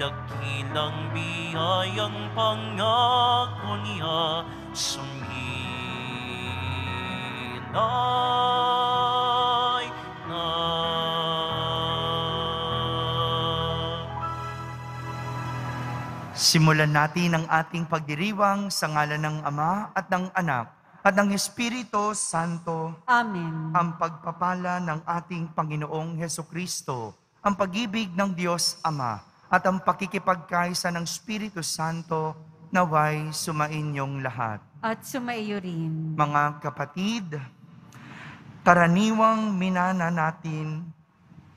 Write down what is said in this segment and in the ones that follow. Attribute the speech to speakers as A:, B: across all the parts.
A: Dakilang biyayang pangako niya, sumilay na.
B: Simulan natin ang ating pagdiriwang sa ngalan ng Ama at ng Anak at ng Espiritu Santo.
C: Amen.
B: Ang pagpapala ng ating Panginoong Hesukristo, ang pag-ibig ng Diyos Ama, at ang pakikipagkaisa ng Espiritu Santo naway sumainyong lahat.
C: At sumaiyo rin.
B: Mga kapatid, karaniwang minana natin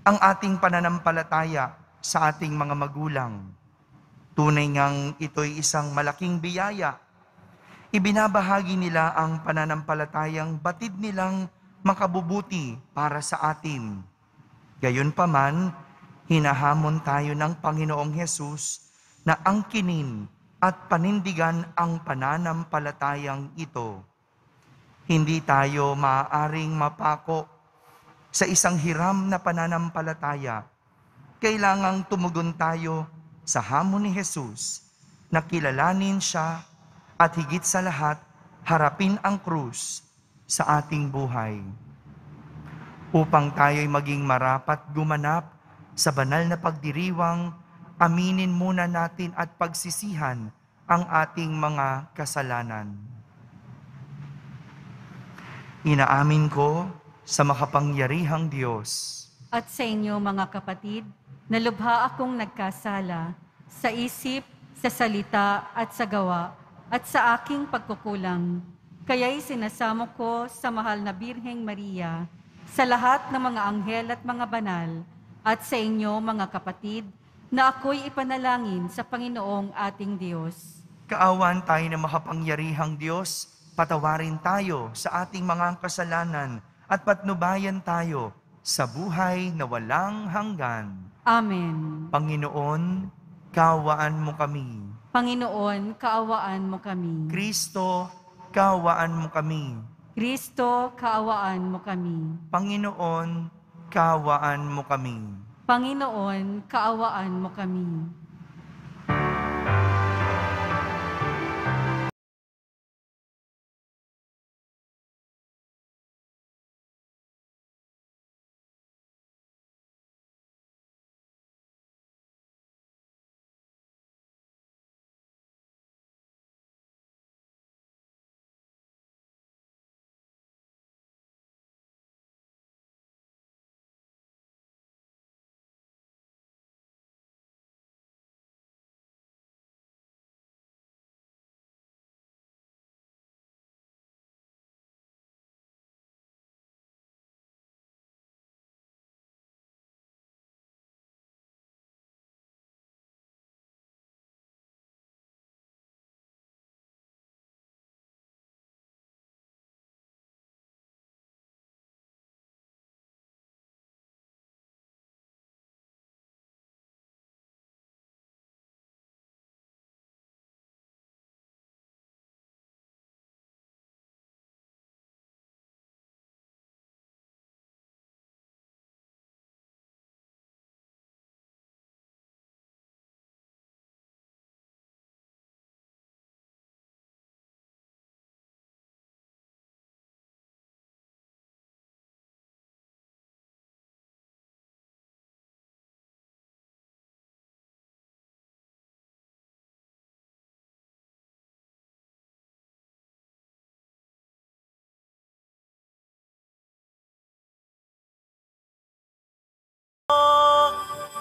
B: ang ating pananampalataya sa ating mga magulang. Tunay ngang ito'y isang malaking biyaya. Ibinabahagi nila ang pananampalatayang batid nilang makabubuti para sa atin. Gayunpaman, hinahamon tayo ng Panginoong Hesus na angkinin at panindigan ang pananampalatayang ito. Hindi tayo maaaring mapako sa isang hiram na pananampalataya. Kailangang tumugon tayo sa hamon ni Jesus na kilalanin siya at higit sa lahat, harapin ang krus sa ating buhay. Upang tayo'y maging marapat gumanap sa banal na pagdiriwang, aminin muna natin at pagsisihan ang ating mga kasalanan. Inaamin ko sa makapangyarihang Diyos
C: At sa inyo mga kapatid, na lubha akong nagkasala sa isip, sa salita at sa gawa, at sa aking pagkukulang. Kaya'y sinasamo ko sa mahal na Birheng Maria, sa lahat ng mga anghel at mga banal, at sa inyo mga kapatid, na ako'y ipanalangin sa Panginoong ating Diyos.
B: Kaawan tayo ng makapangyarihang Diyos, patawarin tayo sa ating mga kasalanan at patnubayan tayo sa buhay na walang hanggan.
C: Amen.
B: Panginoon, kaawaan mo kami.
C: Panginoon, kaawaan mo kami.
B: Kristo, kaawaan mo kami.
C: Kristo, kaawaan mo kami.
B: Panginoon, kaawaan mo kami.
C: Panginoon, kaawaan mo kami.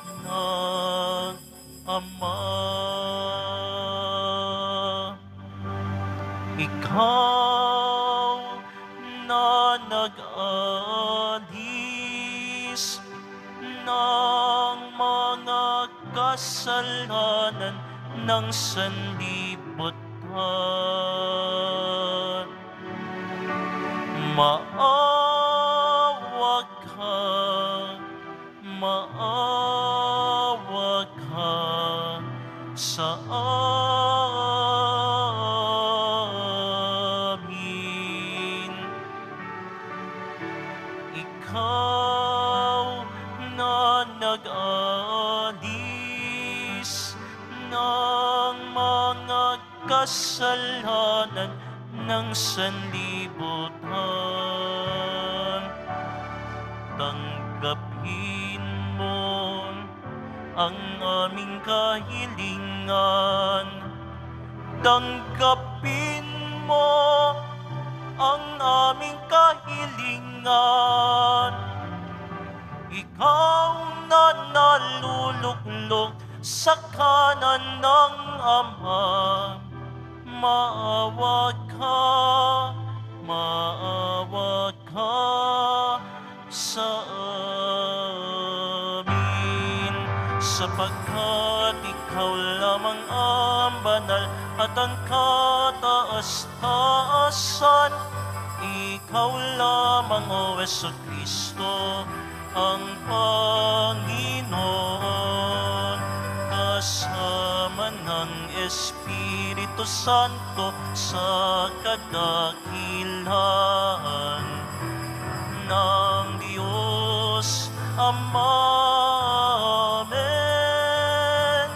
A: ng Ama. Ikaw na nag-alis ng mga kasalanan ng sanlibutan. Maawa ka, maawa ka sa amin. Ikaw na nag-alis kasalanan ng sanlibutan. Tanggapin mo ang aming kahilingan. Tanggapin mo ang aming kahilingan. Ikaw na naluluklok sa kanan ng Ama, maawa ka sa amin, sapagkat ikaw lamang ang banal at ang kataas-taasan. Ikaw lamang, O Jesucristo, ang Panginoon, kasama ng Espiritu Santo sa kadakilaan ng Diyos Ama. Amen.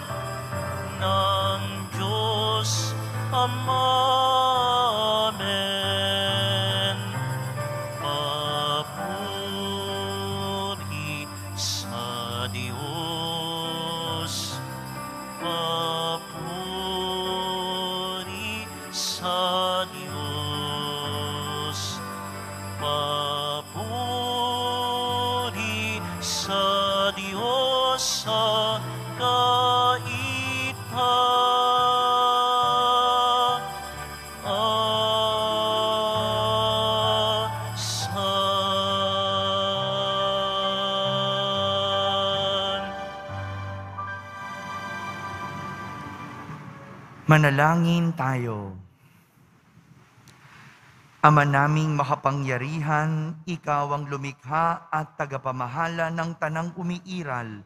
A: Ng Diyos Ama. Amen. Papuri sa Diyos. Papuri sa Diyos. Papuri sa Diyos sa kaitaasan.
B: Manalangin tayo. Ama naming makapangyarihan, ikaw ang lumikha at tagapamahala ng tanang umiiral.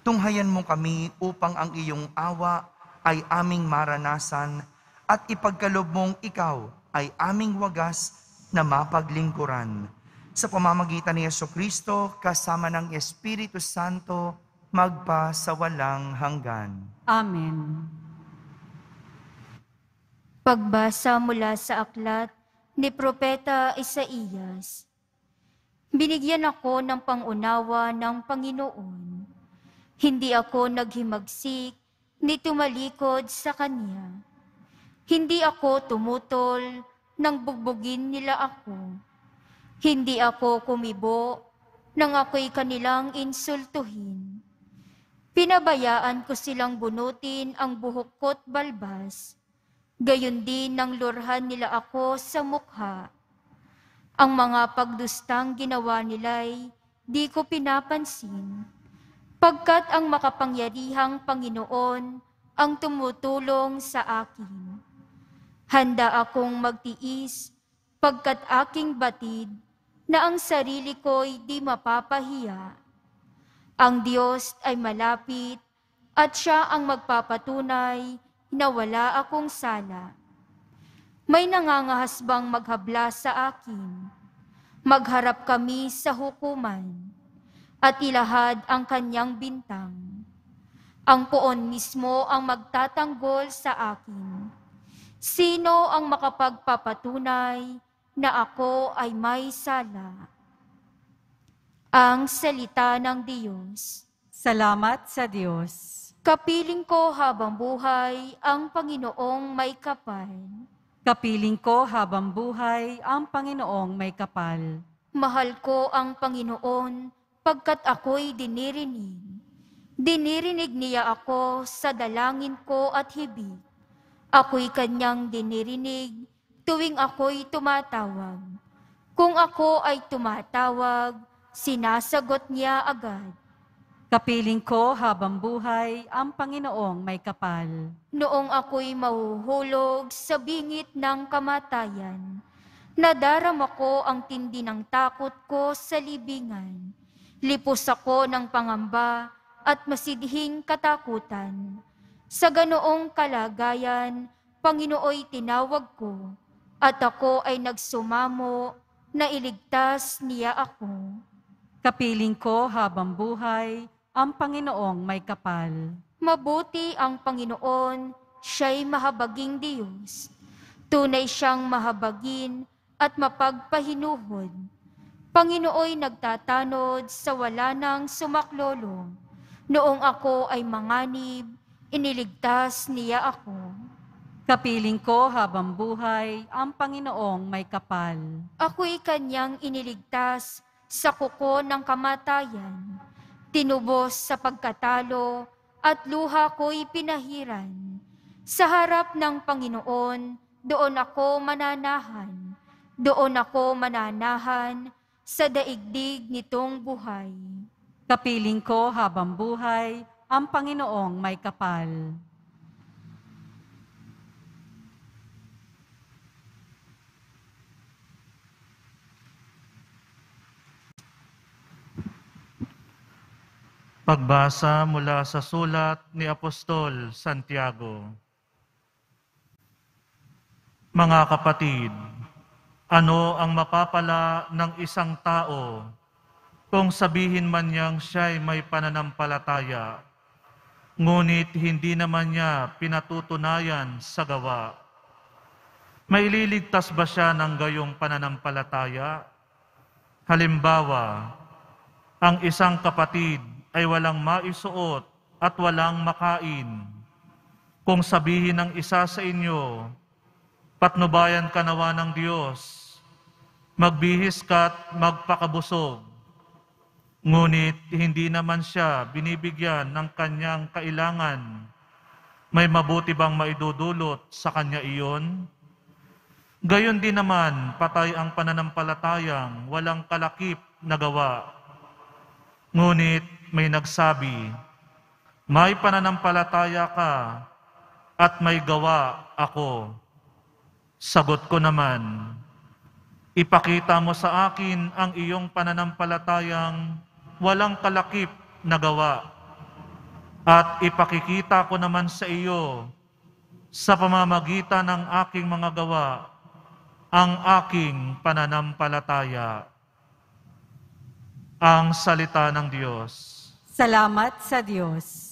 B: Tunghayan mo kami upang ang iyong awa ay aming maranasan at ipagkalob mong ikaw ay aming wagas na mapaglingkuran. Sa pamamagitan ni Jesucristo, kasama ng Espiritu Santo, magpa sa walang hanggan.
C: Amen.
D: Pagbasa mula sa aklat ni Propeta Isaías. Binigyan ako ng pangunawa ng Panginoon. Hindi ako naghimagsik ni tumalikod sa Kanya. Hindi ako tumutol nang bugbugin nila ako. Hindi ako kumibo nang ako'y kanilang insultuhin. Pinabayaan ko silang bunutin ang buhok ko't balbas. Gayon din nang lurhan nila ako sa mukha. Ang mga pagdustang ginawa nila'y di ko pinapansin, pagkat ang makapangyarihang Panginoon ang tumutulong sa akin. Handa akong magtiis, pagkat aking batid na ang sarili ko'y di mapapahiya. Ang Diyos ay malapit at Siya ang magpapatunay na wala akong sala. May nangangahas bang maghabla sa akin? Magharap kami sa hukuman at ilahad ang kanyang bintang. Ang poon mismo ang magtatanggol sa akin. Sino ang makapagpapatunay na ako ay may sala? Ang salita ng Diyos.
C: Salamat sa Diyos.
D: Kapiling ko habang buhay ang Panginoong may kapal.
C: Kapiling ko habang buhay ang Panginoong may kapal.
D: Mahal ko ang Panginoon pagkat ako'y dinirinig. Dinirinig niya ako sa dalangin ko at hibig. Ako'y kanyang dinirinig tuwing ako'y tumatawag. Kung ako ay tumatawag, sinasagot niya agad.
C: Kapiling ko habang buhay ang Panginoong may kapal.
D: Noong ako'y mahuhulog sa bingit ng kamatayan, nadarama ko ang tindi ng takot ko sa libingan. Lipos ako ng pangamba at masidhing katakutan. Sa ganoong kalagayan, Panginooy tinawag ko, at ako ay nagsumamo na iligtas niya ako.
C: Kapiling ko habang buhay ang Panginoong may kapal.
D: Mabuti ang Panginoon siya'y mahabaging Diyos. Tunay siyang mahabagin at mapagpahinuhod. Panginooy nagtatanod sa wala nang sumaklolo. Noong ako ay manganib, iniligtas niya ako.
C: Kapiling ko habang buhay ang Panginoong may kapal.
D: Ako'y kanyang iniligtas sa kuko ng kamatayan. Tinubos sa pagkatalo at luha ko'y pinahiran. Sa harap ng Panginoon, doon ako mananahan. Doon ako mananahan sa daigdig nitong buhay.
C: Kapiling ko habang buhay ang Panginoong may kapal.
E: Pagbasa mula sa sulat ni Apostol Santiago. Mga kapatid, ano ang mapapala ng isang tao kung sabihin man niyang siya'y may pananampalataya, ngunit hindi naman niya pinatutunayan sa gawa? Maililigtas ba siya ng gayong pananampalataya? Halimbawa, ang isang kapatid ay walang maisuot at walang makain. Kung sabihin ng isa sa inyo, patnubayan ka nawa ng Diyos, magbihis ka't magpakabusog, ngunit hindi naman siya binibigyan ng kanyang kailangan, may mabuti bang maidudulot sa kanya iyon? Gayon din naman, patay ang pananampalatayang walang kalakip na gawa. Ngunit may nagsabi, may pananampalataya ka at may gawa ako. Sagot ko naman, ipakita mo sa akin ang iyong pananampalatayang walang kalakip na gawa, at ipakikita ko naman sa iyo sa pamamagitan ng aking mga gawa ang aking pananampalataya. Ang salita ng Diyos.
C: Salamat sa Diyos.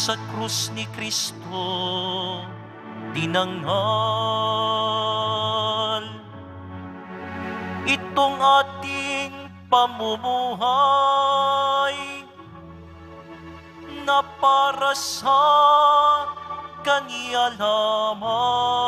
A: Sa krus ni Kristo dinangal, itong ating pamumuhay na para sa Kanya lamang.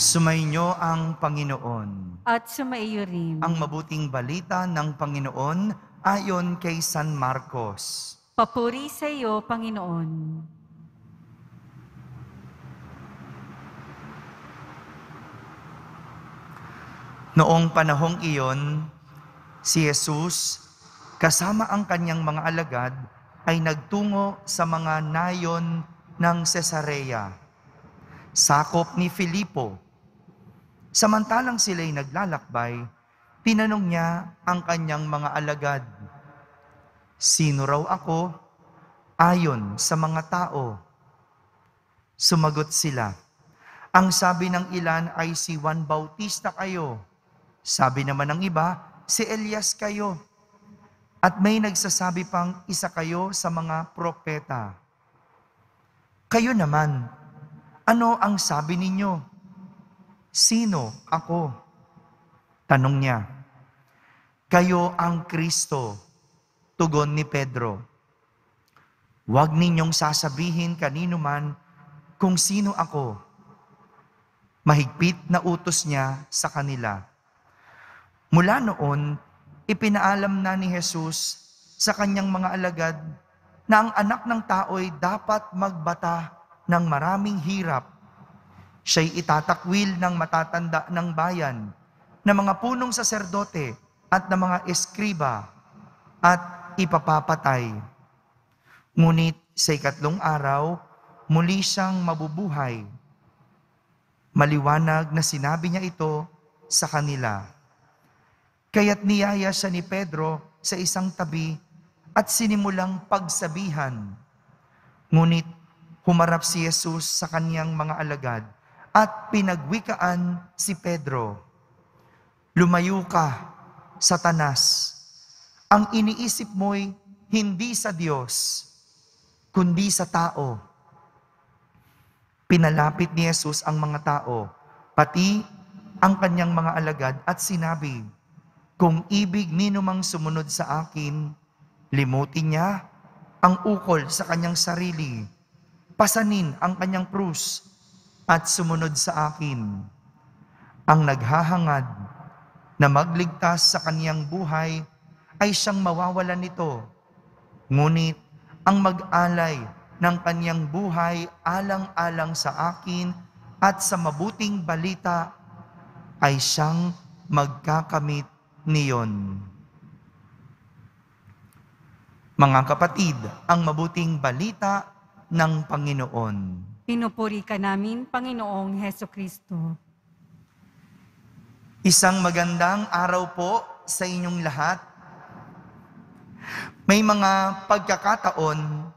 B: Sumainyo ang Panginoon.
C: At sumaiyo rin.
B: Ang mabuting balita ng Panginoon ayon kay San Marcos.
C: Papuri sa iyo, Panginoon.
B: Noong panahong iyon, si Jesus kasama ang kanyang mga alagad ay nagtungo sa mga nayon ng Cesarea, sakop ni Filipo. Samantalang sila'y naglalakbay, tinanong niya ang kanyang mga alagad, "Sino raw ako ayon sa mga tao?" Sumagot sila, "Ang sabi ng ilan ay si Juan Bautista kayo. Sabi naman ng iba, si Elias kayo. At may nagsasabi pang isa kayo sa mga propeta. Kayo naman, ano ang sabi ninyo? Sino ako?" Tanong niya. "Kayo ang Kristo," tugon ni Pedro. "Huwag ninyong sasabihin kanino man kung sino ako. Mahigpit na utos niya sa kanila. Mula noon, ipinaalam na ni Jesus sa kanyang mga alagad na ang anak ng tao'y dapat magbata ng maraming hirap. Siya'y itatakwil ng matatanda ng bayan, ng mga punong saserdote at ng mga eskriba, at ipapapatay. Ngunit sa 3 araw, muli siyang mabubuhay. Maliwanag na sinabi niya ito sa kanila. Kaya't niyaya siya ni Pedro sa isang tabi at sinimulang pagsabihan. Ngunit humarap si Jesus sa kaniyang mga alagad at pinagwikaan si Pedro. Lumayo ka, Satanas. Ang iniisip mo'y hindi sa Diyos, kundi sa tao. Pinalapit ni Jesus ang mga tao, pati ang kanyang mga alagad, at sinabi, kung ibig ninumang sumunod sa akin, limutin niya ang ukol sa kanyang sarili, pasanin ang kanyang krus, at sumunod sa akin. Ang naghahangad na magligtas sa kanyang buhay ay siyang mawawalan nito. Ngunit ang mag-alay ng kanyang buhay alang-alang sa akin at sa mabuting balita ay siyang magkakamit niyon. Mga kapatid, ang mabuting balita ng Panginoon.
C: Pinupuri ka namin, Panginoong Hesukristo.
B: Isang magandang araw po sa inyong lahat. May mga pagkakataon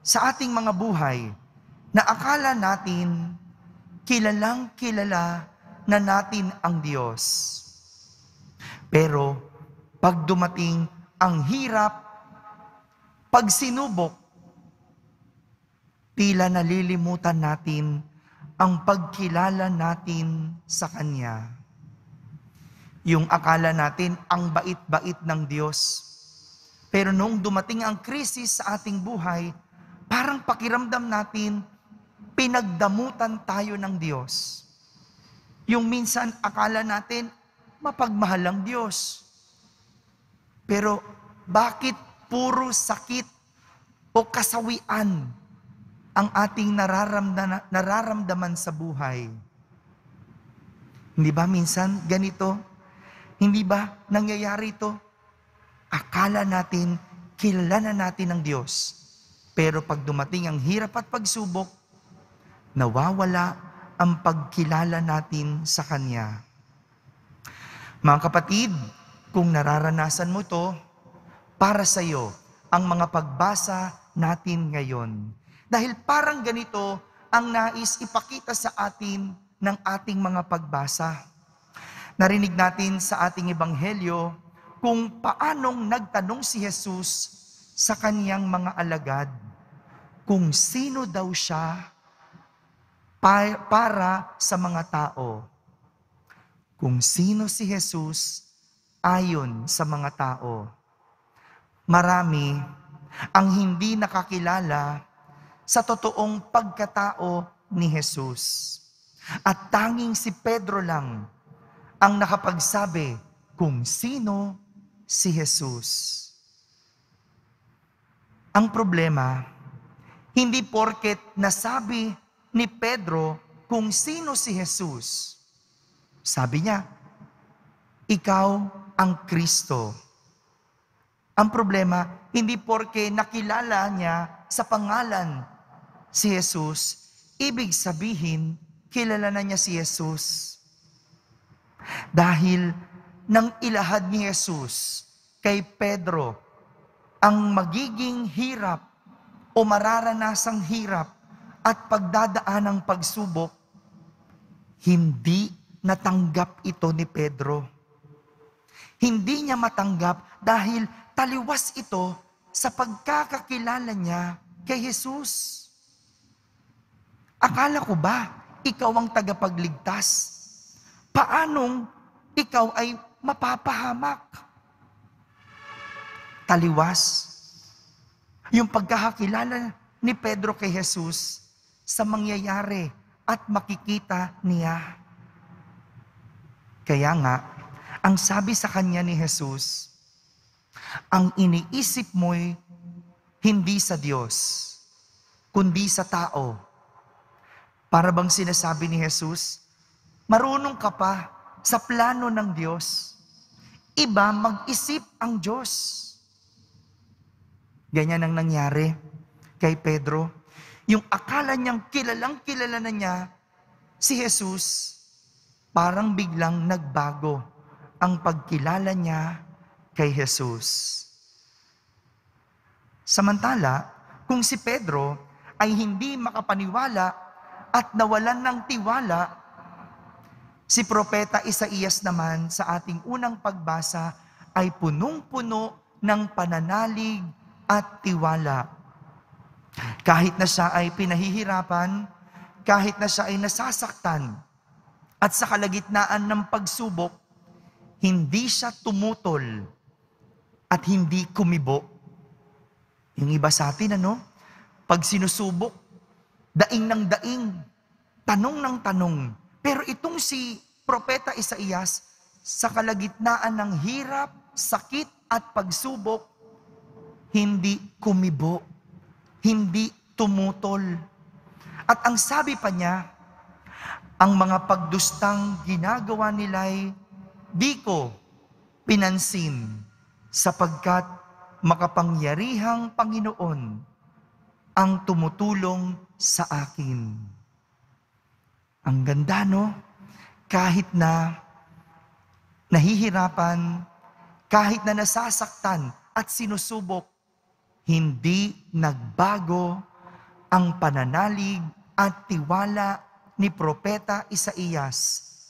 B: sa ating mga buhay na akala natin kilalang kilala na natin ang Diyos. Pero pag dumating ang hirap, pag sinubok, tila nalilimutan natin ang pagkilala natin sa Kanya. Yung akala natin ang bait-bait ng Diyos. Pero nung dumating ang krisis sa ating buhay, parang pakiramdam natin, pinagdamutan tayo ng Diyos. Yung minsan akala natin, mapagmahal ang Diyos. Pero bakit puro sakit o kasawian ang ating nararamdaman sa buhay? Hindi ba minsan ganito? Hindi ba nangyayari ito? Akala natin, kilala na natin ang Diyos. Pero pag dumating ang hirap at pagsubok, nawawala ang pagkilala natin sa Kanya. Mga kapatid, kung nararanasan mo ito, para sa iyo ang mga pagbasa natin ngayon. Dahil parang ganito ang nais ipakita sa atin ng ating mga pagbasa. Narinig natin sa ating ebanghelyo kung paanong nagtanong si Jesus sa kaniyang mga alagad kung sino daw siya para sa mga tao. Kung sino si Jesus ayon sa mga tao. Marami ang hindi nakakilala sa totoong pagkatao ni Jesus. At tanging si Pedro lang ang nakapagsabi kung sino si Jesus. Ang problema, hindi porket nasabi ni Pedro kung sino si Jesus. Sabi niya, ikaw ang Kristo. Ang problema, hindi porke nakilala niya sa pangalan si Jesus, ibig sabihin, kilala na niya si Jesus. Dahil nang ilahad ni Jesus kay Pedro ang magiging hirap o mararanasang hirap at pagdadaan ng pagsubok, hindi natanggap ito ni Pedro. Hindi niya matanggap dahil taliwas ito sa pagkakakilala niya kay Jesus. Akala ko ba ikaw ang tagapagligtas? Paanong ikaw ay mapapahamak? Taliwas. Yung pagkakakilala ni Pedro kay Jesus sa mangyayari at makikita niya. Kaya nga, ang sabi sa kanya ni Jesus, ang iniisip mo'y hindi sa Diyos, kundi sa tao. Para bang sinasabi ni Jesus, marunong ka pa sa plano ng Diyos. Iba mag-isip ang Diyos. Ganyan ang nangyari kay Pedro. Yung akala niyang kilalang kilala na niya si Jesus, parang biglang nagbago ang pagkilala niya kay Jesus. Samantala, kung si Pedro ay hindi makapaniwala at nawalan ng tiwala, si Propeta Isaías naman sa ating unang pagbasa ay punong-puno ng pananalig at tiwala. Kahit na siya ay pinahihirapan, kahit na siya ay nasasaktan, at sa kalagitnaan ng pagsubok, hindi siya tumutol at hindi kumibo. Yung iba sa atin, pag sinusubok, daing ng daing, tanong ng tanong. Pero itong si Propeta Isaías, sa kalagitnaan ng hirap, sakit at pagsubok, hindi kumibo, hindi tumutol. At ang sabi pa niya, ang mga pagdustang ginagawa nila'y di ko pinansin, sapagkat makapangyarihang Panginoon ang tumutulong sa akin. Ang ganda, Kahit na nahihirapan, kahit na nasasaktan at sinusubok, hindi nagbago ang pananalig at tiwala ni Propeta Isaías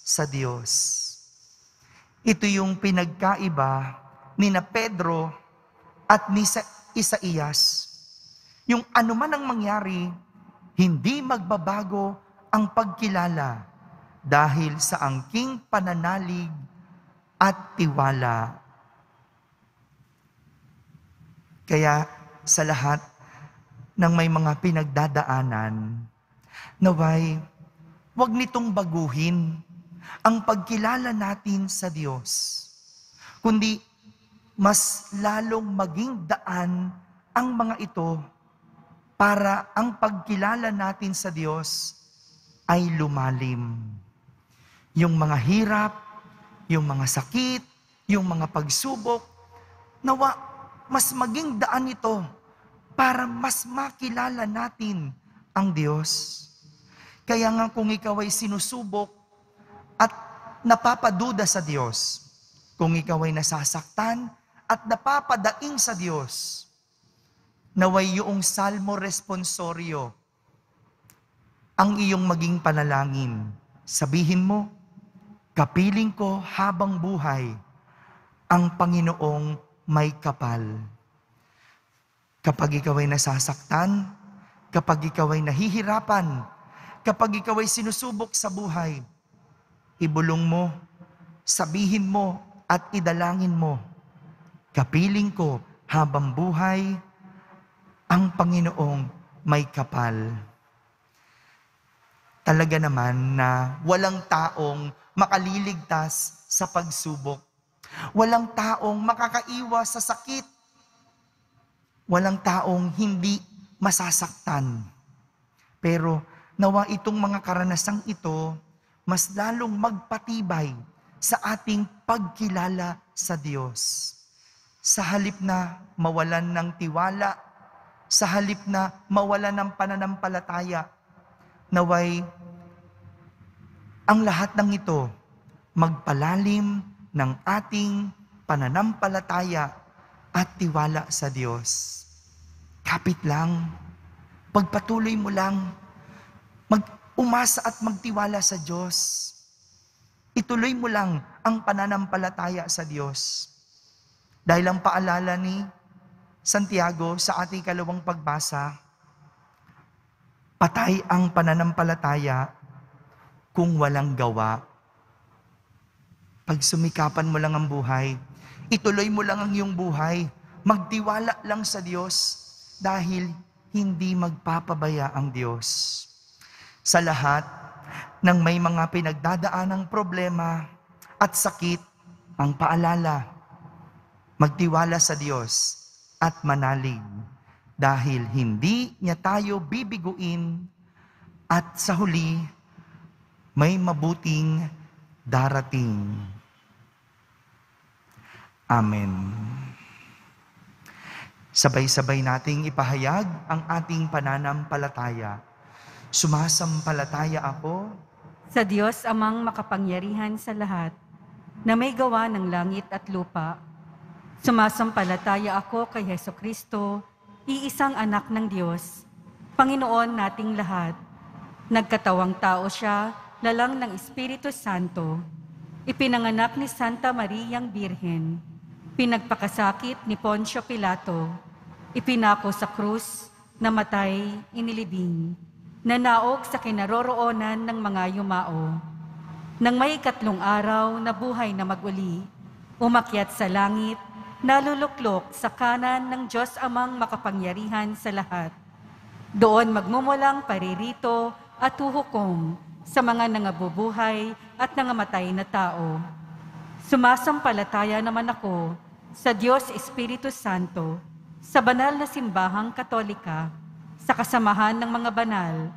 B: sa Diyos. Ito yung pinagkaiba ni na Pedro at ni Isaías. Yung anuman ang mangyari, hindi magbabago ang pagkilala dahil sa angking pananalig at tiwala. Kaya sa lahat ng may mga pinagdadaanan, naway, huwag nitong baguhin ang pagkilala natin sa Diyos, kundi mas lalong maging daan ang mga ito para ang pagkilala natin sa Diyos ay lumalim. Yung mga hirap, yung mga sakit, yung mga pagsubok, nawa mas maging daan ito para mas makilala natin ang Diyos. Kaya nga kung ikaw ay sinusubok at napapaduda sa Diyos, kung ikaw ay nasasaktan at napapadaing sa Diyos, naway yung salmo responsorio ang iyong maging panalangin. Sabihin mo, kapiling ko habang buhay ang Panginoong may kapal. Kapag ikaw ay nasasaktan, kapag ikaw ay nahihirapan, kapag ikaw ay sinusubok sa buhay, ibulong mo, sabihin mo at idalangin mo, kapiling ko habang buhay ang Panginoong may kapal. Talaga naman na walang taong makaliligtas sa pagsubok. Walang taong makakaiwas sa sakit. Walang taong hindi masasaktan. Pero nawa itong mga karanasang ito, mas lalong magpatibay sa ating pagkilala sa Diyos. Sa halip na mawalan ng tiwala, sa halip na mawalan ng pananampalataya, naway ang lahat ng ito magpalalim ng ating pananampalataya at tiwala sa Diyos. Kapit lang, pagpatuloy mo lang, mag-umasa at magtiwala sa Diyos. Ituloy mo lang ang pananampalataya sa Diyos. Dahil ang paalala ni Santiago sa ating ikalawang pagbasa, patay ang pananampalataya kung walang gawa. Pag sumikapan mo lang ang buhay, ituloy mo lang ang iyong buhay, magtiwala lang sa Diyos dahil hindi magpapabaya ang Diyos. Sa lahat ng may mga pinagdadaanang problema at sakit, ang paalala, magtiwala sa Diyos at manalig dahil hindi niya tayo bibiguin at sa huli may mabuting darating. Amen. Sabay-sabay nating ipahayag ang ating pananampalataya. Sumasampalataya ako
C: Sa Diyos amang makapangyarihan sa lahat, na may gawa ng langit at lupa. Sumasampalataya ako kay Hesukristo, iisang anak ng Diyos, Panginoon nating lahat. Nagkatawang tao siya, lalang ng Espiritu Santo. Ipinanganak ni Santa Mariang Birhen. Pinagpakasakit ni Poncio Pilato. Ipinako sa krus, namatay, inilibing. Nanaog sa kinaroroonan ng mga yumao. Nang may 3 araw na buhay na maguli, umakyat sa langit, naluluklok sa kanan ng Diyos amang makapangyarihan sa lahat. Doon magmumulang paririto at huhukom sa mga nangabubuhay at nangamatay na tao. Sumasampalataya naman ako sa Diyos Espiritu Santo, sa banal na simbahang Katolika, sa kasamahan ng mga banal,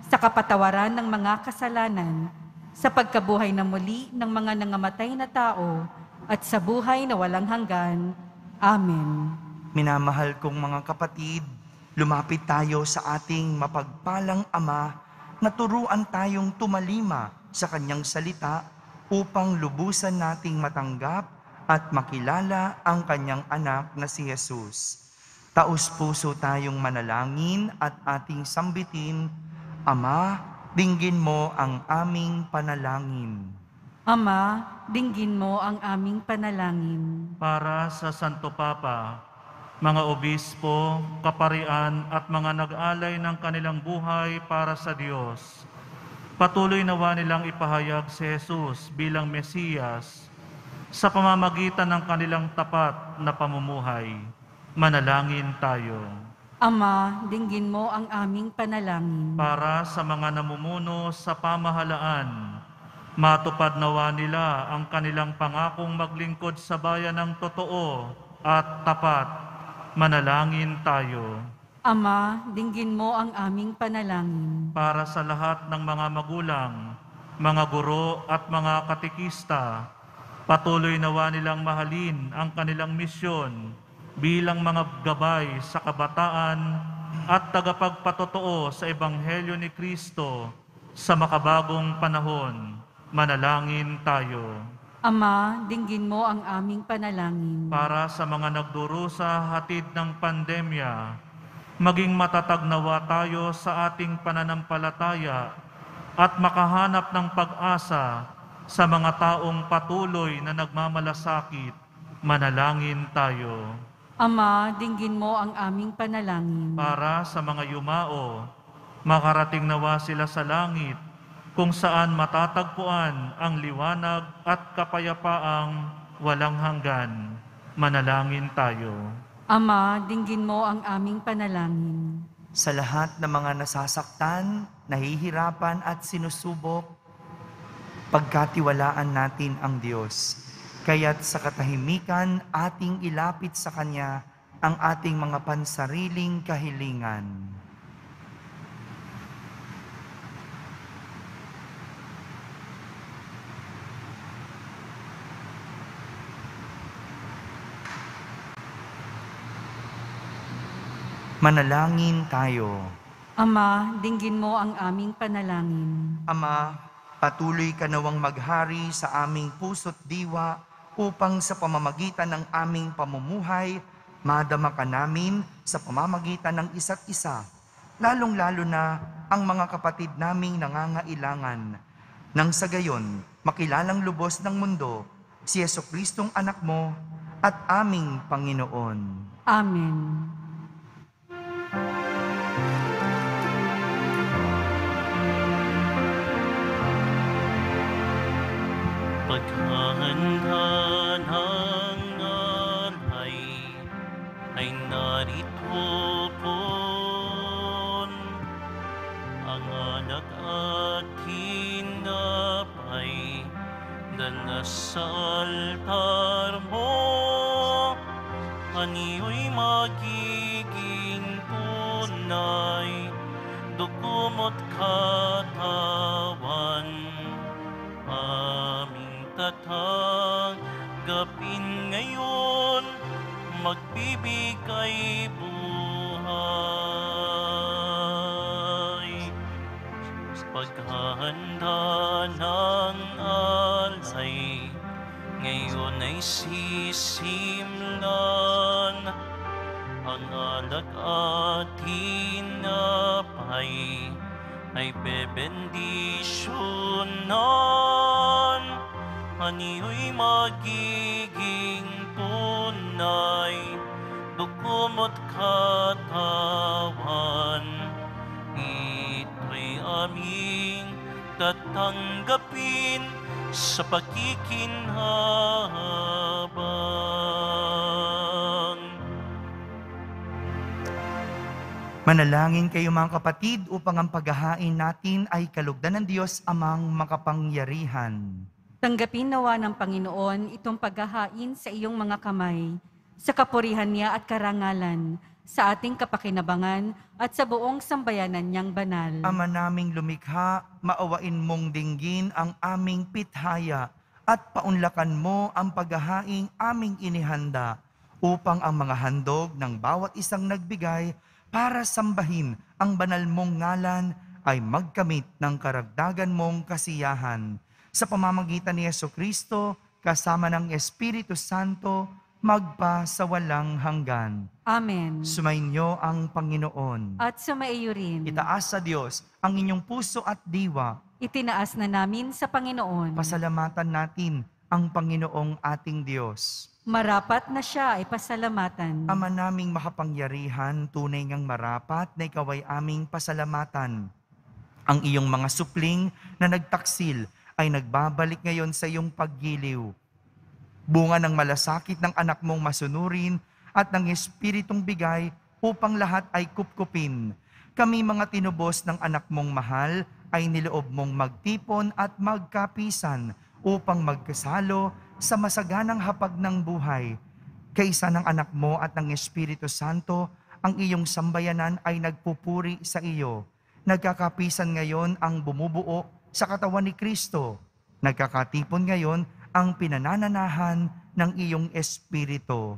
C: sa kapatawaran ng mga kasalanan, sa pagkabuhay na muli ng mga nangamatay na tao, at sa buhay na walang hanggan. Amen.
B: Minamahal kong mga kapatid, lumapit tayo sa ating mapagpalang Ama na turuan tayong tumalima sa Kanyang salita upang lubusan nating matanggap at makilala ang Kanyang anak na si Jesus. Taos-puso tayong manalangin at ating sambitin, Ama, dinggin mo ang aming panalangin.
C: Ama, dinggin mo ang aming panalangin.
E: Para sa Santo Papa, mga obispo, kaparian at mga nag-alay ng kanilang buhay para sa Diyos, patuloy nawa nilang ipahayag si Jesus bilang Mesiyas sa pamamagitan ng kanilang tapat na pamumuhay. Manalangin tayo.
C: Ama, dinggin mo ang aming panalangin.
E: Para sa mga namumuno sa pamahalaan, matupad nawa nila ang kanilang pangakong maglingkod sa bayan ng totoo at tapat. Manalangin tayo.
C: Ama, dinggin mo ang aming panalangin.
E: Para sa lahat ng mga magulang, mga guro at mga katikista, patuloy nawa nilang mahalin ang kanilang misyon bilang mga gabay sa kabataan at tagapagpatotoo sa Ebanghelyo ni Kristo sa makabagong panahon. Manalangin tayo.
C: Ama, dinggin mo ang aming panalangin.
E: Para sa mga nagdurusa hatid ng pandemya, maging matatag nawa tayo sa ating pananampalataya at makahanap ng pag-asa sa mga taong patuloy na nagmamalasakit. Manalangin tayo.
C: Ama, dinggin mo ang aming panalangin.
E: Para sa mga yumao, makarating nawa sila sa langit kung saan matatagpuan ang liwanag at kapayapaang walang hanggan. Manalangin tayo.
C: Ama, dinggin mo ang aming panalangin.
B: Sa lahat ng mga nasasaktan, nahihirapan at sinusubok, pagkatiwalaan natin ang Diyos. Kaya't sa katahimikan ating ilapit sa Kanya ang ating mga pansariling kahilingan. Manalangin tayo.
C: Ama, dinggin mo ang aming panalangin.
B: Ama, patuloy ka nawang maghari sa aming puso't diwa upang sa pamamagitan ng aming pamumuhay, madama ka namin sa pamamagitan ng isa't isa, lalong-lalo na ang mga kapatid naming nangangailangan. Nang sa gayon, makilalang lubos ng mundo, si Jesucristong anak mo at aming Panginoon.
C: Amen.
A: Paghahanda ng alay ay narito po ang alak at tinapay, dala sa altar mo, aniyo'y magiging tunay, dugo mo't katawan, aming tatanggapin ngayon, magbibigay buhay. Paghahanda ng alay, ngayon ay sisimlan, ang alak at tinapay ay bebendisyonan, aniyo'y magiging tunay, dugo mo't katawan, ito'y aming tatanggapin sa pakikinhabang.
B: Manalangin kayo mga kapatid upang ang paghahain natin ay kalugdan ng Diyos amang makapangyarihan.
C: Tanggapin nawa ng Panginoon itong paghahain sa iyong mga kamay, sa kapurihan niya at karangalan, sa ating kapakinabangan at sa buong sambayanan niyang banal.
B: Ama naming lumikha, maawain mong dinggin ang aming pithaya at paunlakan mo ang paghahaing aming inihanda upang ang mga handog ng bawat isang nagbigay para sambahin ang banal mong ngalan ay magkamit ng karagdagan mong kasiyahan. Sa pamamagitan ni Jesucristo, kasama ng Espiritu Santo, magpa sa walang hanggan.
C: Amen.
B: Sumainyo ang Panginoon.
C: At sumaiyo rin.
B: Itaas sa Diyos ang inyong puso at diwa.
C: Itinaas na namin sa Panginoon.
B: Pasalamatan natin ang Panginoong ating Diyos.
C: Marapat na siya ay pasalamatan.
B: Ama naming makapangyarihan, tunay ngang marapat na ikaw ay aming pasalamatan. Ang iyong mga supling na nagtaksil ay nagbabalik ngayon sa iyong paggiliw. Bunga ng malasakit ng anak mong masunurin at ng Espiritong bigay upang lahat ay kupkupin. Kami mga tinubos ng anak mong mahal ay niloob mong magtipon at magkapisan upang magkasalo sa masaganang hapag ng buhay. Kaysa ng anak mo at ng Espiritu Santo, ang iyong sambayanan ay nagpupuri sa iyo. Nagkakapisan ngayon ang bumubuo sa katawan ni Kristo. Nagkakatipon ngayon ang pinanananahan ng iyong Espiritu.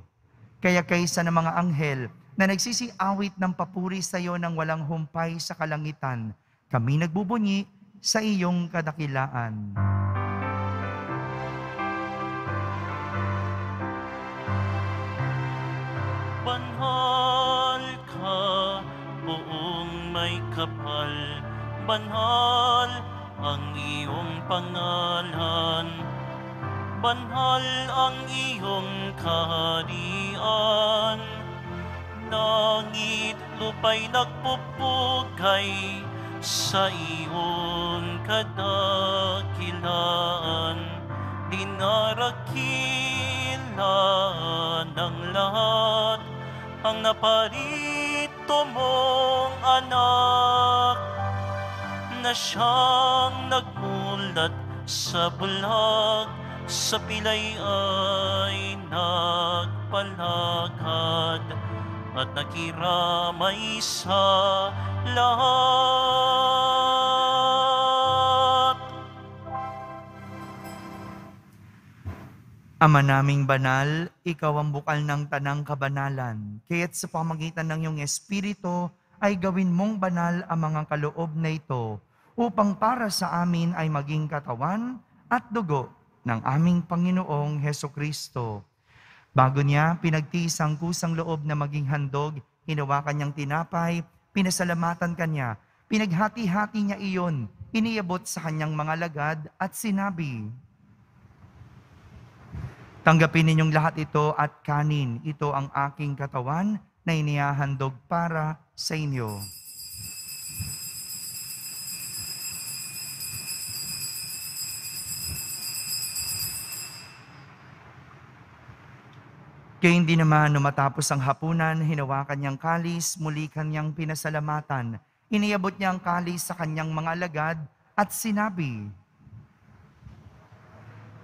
B: Kaya kaysa ng mga anghel na nagsisiawit ng papuri sa iyo ng walang humpay sa kalangitan, kami nagbubunyi sa iyong kadakilaan.
A: Banhal ka, buong may kapal, banhal ang iyong pangalan, banhal ang iyong kaharian, langit lupa'y nagpupugay sa iyong kadakilaan, dinarakilan ng lahat ang naparito mong anak, na siyang nagmulat sa bulag, sa pilay ay nagpalakad, at nakiramay sa lahat.
B: Ama naming banal, ikaw ang bukal ng tanang kabanalan. Kaya't sa pamagitan ng iyong Espiritu, ay gawin mong banal ang mga kaloob na ito, upang para sa amin ay maging katawan at dugo ng aming Panginoong Hesukristo. Bago niya pinagtiis ang kusang loob na maging handog, hinawakan niyang tinapay, pinasalamatan kanya, pinaghati-hati niya iyon, iniabot sa kanyang mga lagad at sinabi, "Tanggapin ninyong lahat ito at kanin. Ito ang aking katawan na inihahandog para sa inyo." Kaya hindi naman matapos ang hapunan, hinawakan niyang kalis, muli kanyang pinasalamatan. iniabot niya ang kalis sa kanyang mga alagad at sinabi,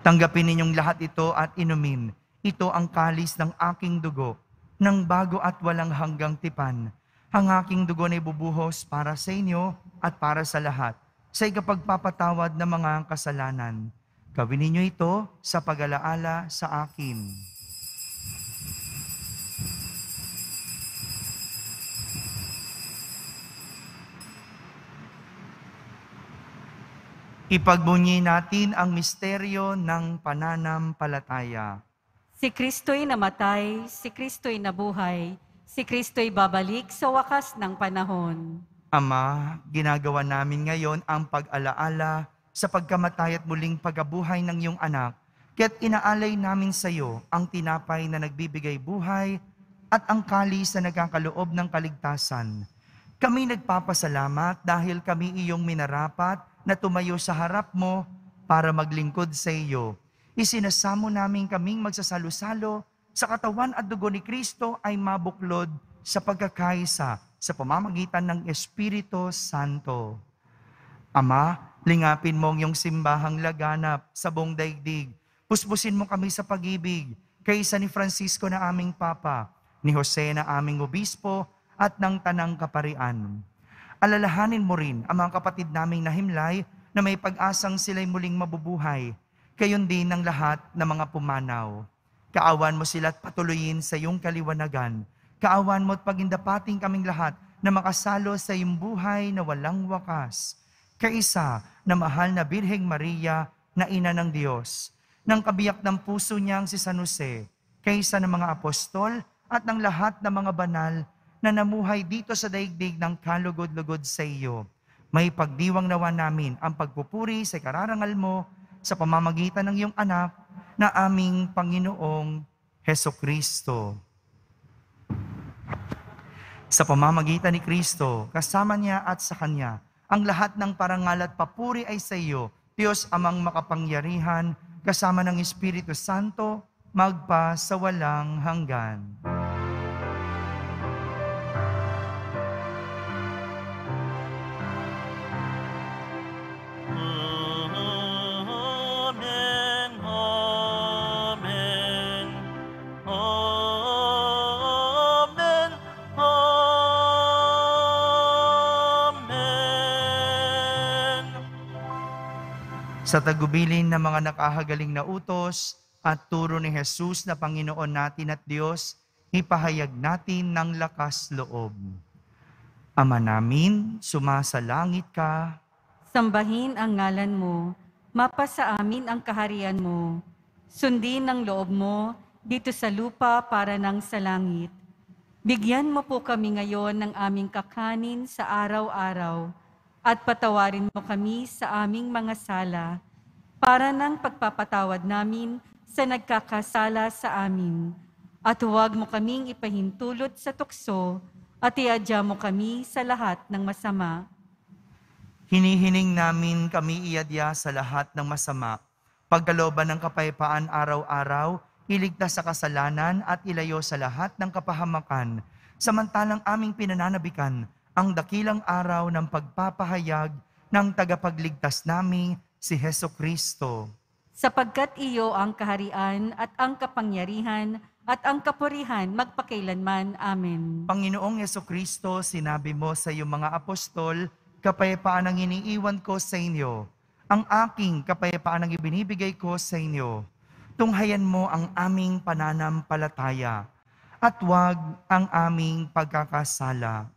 B: "Tanggapin ninyong lahat ito at inumin. Ito ang kalis ng aking dugo, ng bago at walang hanggang tipan. Ang aking dugo na ibubuhos para sa inyo at para sa lahat, sa ikapagpapatawad ng mga kasalanan. Gawin ninyo ito sa pag-alaala sa akin." Ipagbunyi natin ang misteryo ng pananampalataya.
C: Si Kristo'y namatay, si Kristo'y nabuhay, si Kristo'y babalik sa wakas ng panahon.
B: Ama, ginagawa namin ngayon ang pag-alaala sa pagkamatay at muling pagkabuhay ng iyong anak, kaya't inaalay namin sa iyo ang tinapay na nagbibigay buhay at ang kalis na nagkakaloob ng kaligtasan. Kami nagpapasalamat dahil kami iyong minarapat na tumayo sa harap mo para maglingkod sa iyo. Isinasamo namin kaming magsasalo-salo sa katawan at dugo ni Kristo ay mabuklod sa pagkakaisa sa pamamagitan ng Espiritu Santo. Ama, lingapin mo ang iyong simbahang laganap sa buong daigdig. Puspusin mo kami sa pag-ibig, kaysa ni Francisco na aming Papa, ni Jose na aming Obispo, at ng Tanang Kaparian. Alalahanin mo rin ang mga kapatid naming nahimlay na may pag-asang sila'y muling mabubuhay, gayon din ng lahat ng mga pumanaw. Kaawan mo sila at patuloyin sa iyong kaliwanagan. Kaawan mo at pagindapating kaming lahat na makasalo sa iyong buhay na walang wakas. Kaisa na mahal na Birheng Maria na Ina ng Diyos, ng kabiyak ng puso niyang si San Jose, kaysa ng mga apostol at ng lahat ng mga banal na namuhay dito sa daigdig ng kalugod-lugod sa iyo. May pagdiwang nawa namin ang pagpupuri sa kararangal mo sa pamamagitan ng iyong anak na aming Panginoong Hesukristo. Sa pamamagitan ni Kristo, kasama niya at sa Kanya, ang lahat ng parangal at papuri ay sa iyo, Diyos amang makapangyarihan, kasama ng Espiritu Santo, magpa sa walang hanggan. Sa tagubilin ng mga nakahagaling na utos at turo ni Jesus na Panginoon natin at Diyos, ipahayag natin ng lakas loob. Ama namin, sumasalangit ka.
C: Sambahin ang ngalan mo, mapasa amin ang kaharian mo. Sundin ang loob mo dito sa lupa para nang sa langit. Bigyan mo po kami ngayon ng aming kakanin sa araw-araw at patawarin mo kami sa aming mga sala para nang pagpapatawad namin sa nagkakasala sa amin. At huwag mo kaming ipahintulot sa tukso at iadya mo kami sa lahat ng masama.
B: Hinihiling namin kami iadya sa lahat ng masama, pagkalooban ng kapayapaan araw-araw, iligtas sa kasalanan at ilayo sa lahat ng kapahamakan, samantalang aming pinananabikan ang dakilang araw ng pagpapahayag ng tagapagligtas naming si Hesukristo.
C: Sapagkat iyo ang kaharian at ang kapangyarihan at ang kapurihan magpakailanman. Amen.
B: Panginoong Hesukristo, sinabi mo sa iyong mga apostol, kapayapaan ang iniiwan ko sa inyo. Ang aking kapayapaan ang ibinibigay ko sa inyo. Tunghayan mo ang aming pananampalataya at huwag ang aming pagkakasala.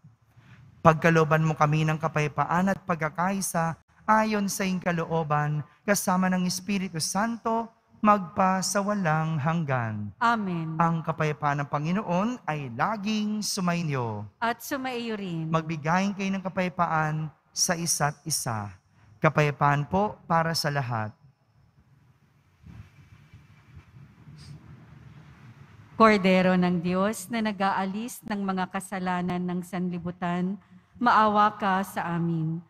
B: Pagkalooban mo kami ng kapayapaan at pagkakaisa ayon sa iyong kalooban, kasama ng Espiritu Santo, magpa sa walang hanggan.
C: Amen.
B: Ang kapayapaan ng Panginoon ay laging sumainyo.
C: At sumaiyo rin.
B: Magbigayin kayo ng kapayapaan sa isa't isa. Kapayapaan po para sa lahat.
C: Kordero ng Diyos na nag-aalis ng mga kasalanan ng sanlibutan, maawa ka sa amin.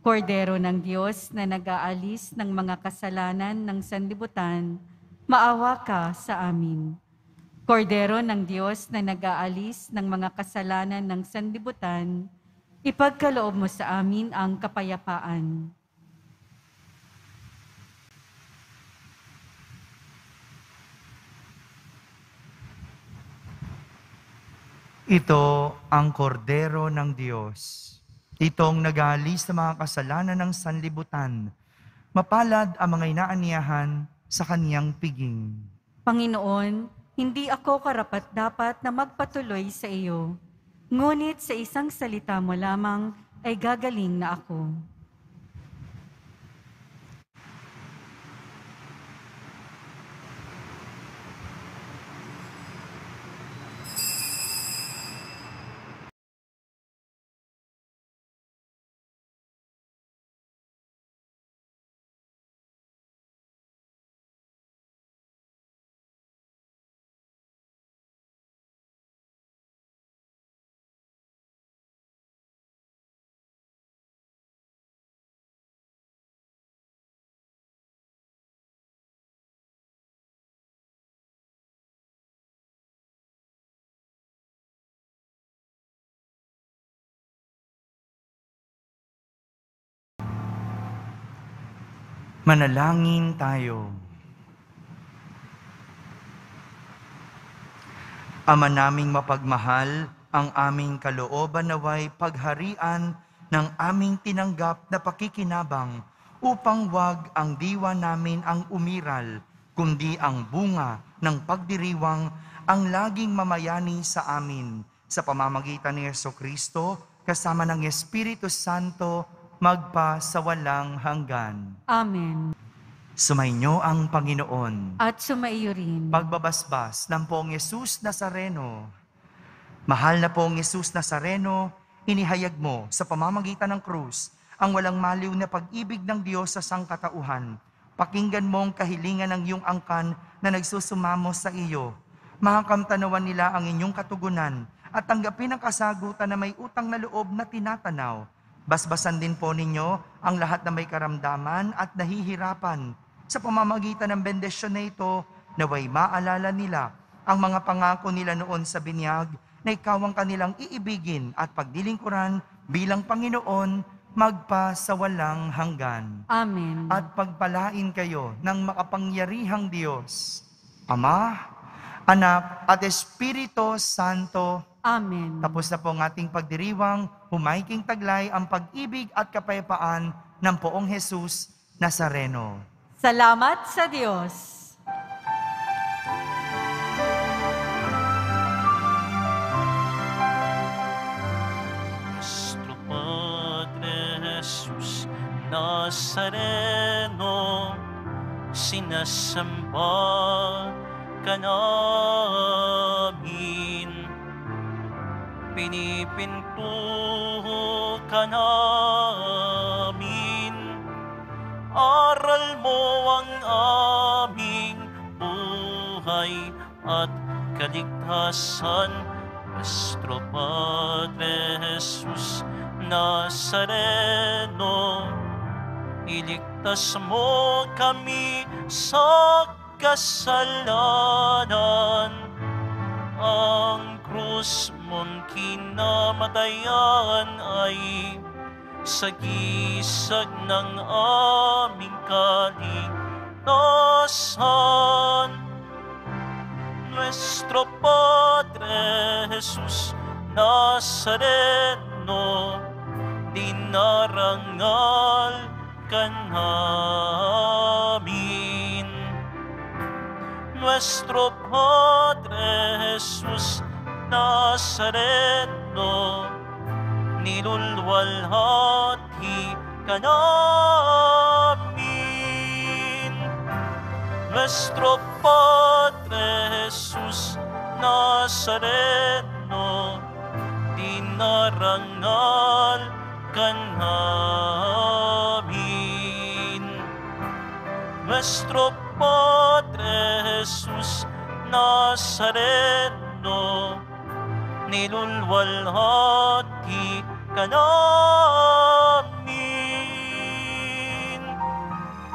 C: Kordero ng Diyos na nag-aalis ng mga kasalanan ng sanlibutan, maawa ka sa amin. Kordero ng Diyos na nag-aalis ng mga kasalanan ng sanlibutan, Ipagkaloob mo sa amin ang kapayapaan.
B: Ito ang kordero ng Diyos. Itong nag-aalis sa mga kasalanan ng sanlibutan. Mapalad ang mga inaaniyahan sa kaniyang piging.
C: Panginoon, hindi ako karapat-dapat na magpatuloy sa iyo. Ngunit sa isang salita mo lamang ay gagaling na ako.
B: Manalangin tayo. Ama naming mapagmahal, ang aming kalooban naway pagharian ng aming tinanggap na pakikinabang upang wag ang diwa namin ang umiral, kundi ang bunga ng pagdiriwang ang laging mamayani sa amin. Sa pamamagitan ni Jesucristo, kasama ng Espiritu Santo, magpa sa walang hanggan.
C: Amen.
B: Sumainyo ang Panginoon.
C: At sumaiyo rin.
B: Pagbabasbas ng Poong Yesus Nazareno. Mahal na Poong Yesus Nazareno, inihayag mo sa pamamagitan ng krus ang walang maliw na pag-ibig ng Diyos sa sangkatauhan. Pakinggan mo ang kahilingan ng iyong angkan na nagsusumamo sa iyo. Makamtanawan nila ang inyong katugunan at tanggapin ang kasagutan na may utang na loob na tinatanaw. Basbasan din po ninyo ang lahat na may karamdaman at nahihirapan. Sa pamamagitan ng bendisyon na ito, naway maalala nila ang mga pangako nila noon sa binyag na ikaw ang kanilang iibigin at pagdilingkuran bilang Panginoon magpa sa walang hanggan.
C: Amen.
B: At pagpalain kayo ng makapangyarihang Diyos, Ama, Anak at Espiritu Santo.
C: Amen.
B: Tapos na po ang ating pagdiriwang, humaiking taglay ang pag-ibig at kapayapaan ng Poong Hesus Nazareno.
C: Salamat sa Diyos.
A: Nuestro Padre Jesus Nazareno, sinasamba ka namin. Pinipinto ka namin, aral mo ang aming buhay at kaligtasan. Nuestro Padre Jesus Nazareno, iligtas mo kami sa kasalanan. Ang krus mong kinamatayan ay sagisag ng aming kaligtasan. Nuestro Padre Jesus Nazareno, dinarangal ka namin. Nuestro Padre Jesus Nazareno, nilulwalhati ka namin. Nuestro Padre Jesus Nazareno, dinarangal ka namin. Nuestro Padre Jesus Nazareno, nilulwalhati ka namin.